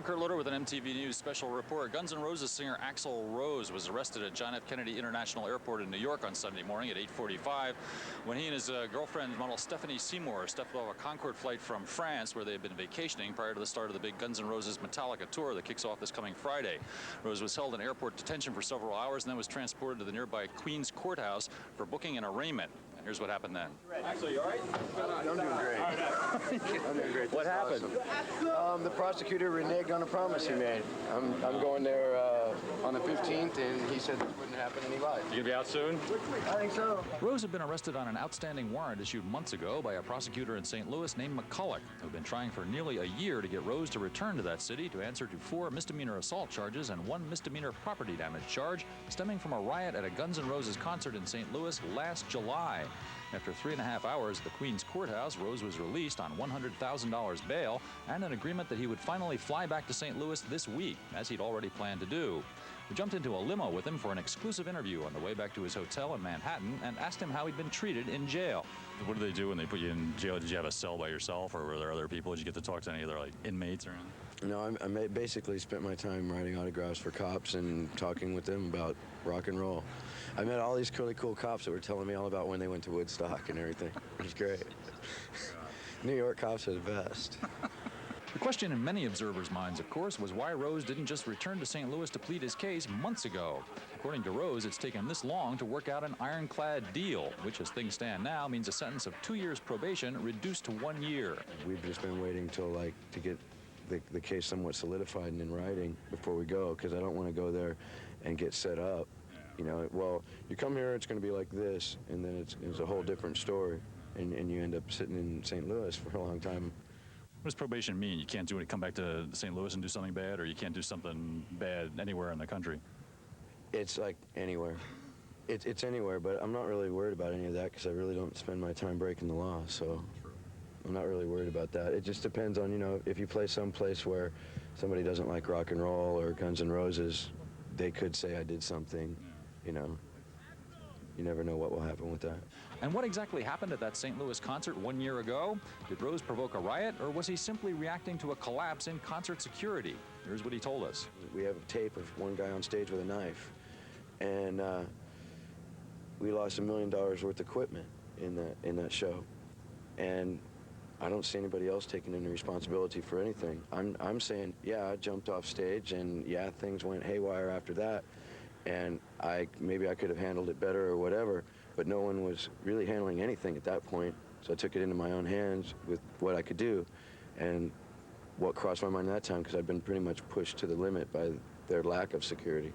I'm Kurt Loder with an MTV News special report. Guns N' Roses singer Axl Rose was arrested at John F. Kennedy International Airport in New York on Sunday morning at 8:45 when he and his girlfriend, model Stephanie Seymour, stepped off a Concorde flight from France where they had been vacationing prior to the start of the big Guns N' Roses Metallica tour that kicks off this coming Friday. Rose was held in airport detention for several hours and then was transported to the nearby Queens Courthouse for booking and arraignment. And here's what happened then. Axl, you all right? I'm doing great. I'm doing great. What happened? Awesome. The prosecutor reneged on a promise he made. I'm going there on the 15th, and he said this wouldn't happen, and he lied. You gonna be out soon? I think so. Rose had been arrested on an outstanding warrant issued months ago by a prosecutor in St. Louis named McCulloch, who had been trying for nearly a year to get Rose to return to that city to answer to 4 misdemeanor assault charges and 1 misdemeanor property damage charge stemming from a riot at a Guns N' Roses concert in St. Louis last July. After 3.5 hours at the Queens Courthouse, Rose was released on $100,000 bail and an agreement that he would finally fly back to St. Louis this week, as he'd already planned to do. We jumped into a limo with him for an exclusive interview on the way back to his hotel in Manhattan and asked him how he'd been treated in jail. What do they do when they put you in jail? Did you have a cell by yourself, or were there other people? Did you get to talk to any other inmates or anything? No, I basically spent my time writing autographs for cops and talking with them about rock and roll. I met all these really cool cops that were telling me all about when they went to Woodstock and everything. It was great. New York cops are the best. The question in many observers' minds, of course, was why Rose didn't just return to St. Louis to plead his case months ago. According to Rose, it's taken this long to work out an ironclad deal, which, as things stand now, means a sentence of 2 years probation reduced to 1 year. We've just been waiting till to get the case somewhat solidified and in writing before we go, because I don't want to go there and get set up. You know, well, you come here, it's going to be like this, and then it's a whole different story, and you end up sitting in St. Louis for a long time. What does probation mean? You can't come back to St. Louis and do something bad, or you can't do something bad anywhere in the country? It's like anywhere. It's anywhere, but I'm not really worried about any of that because I really don't spend my time breaking the law, so I'm not really worried about that. It just depends on, you know, if you play someplace where somebody doesn't like rock and roll or Guns N' Roses, they could say I did something, you know. You never know what will happen with that. And what exactly happened at that St. Louis concert 1 year ago? Did Rose provoke a riot, or was he simply reacting to a collapse in concert security? Here's what he told us. We have a tape of one guy on stage with a knife, and we lost $1 million worth of equipment in that show, and I don't see anybody else taking any responsibility for anything. I'm saying, yeah, I jumped off stage, and yeah, things went haywire after that. And maybe I could have handled it better or whatever, but no one was really handling anything at that point. So I took it into my own hands with what I could do. And what crossed my mind at that time, because I'd been pretty much pushed to the limit by their lack of security.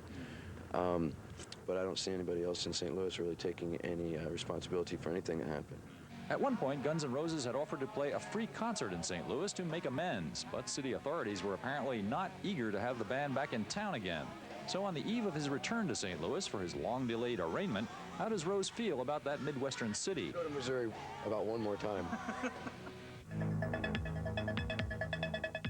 But I don't see anybody else in St. Louis really taking any responsibility for anything that happened. At one point, Guns N' Roses had offered to play a free concert in St. Louis to make amends, but city authorities were apparently not eager to have the band back in town again. So on the eve of his return to St. Louis for his long-delayed arraignment, how does Rose feel about that Midwestern city? Go to Missouri about one more time.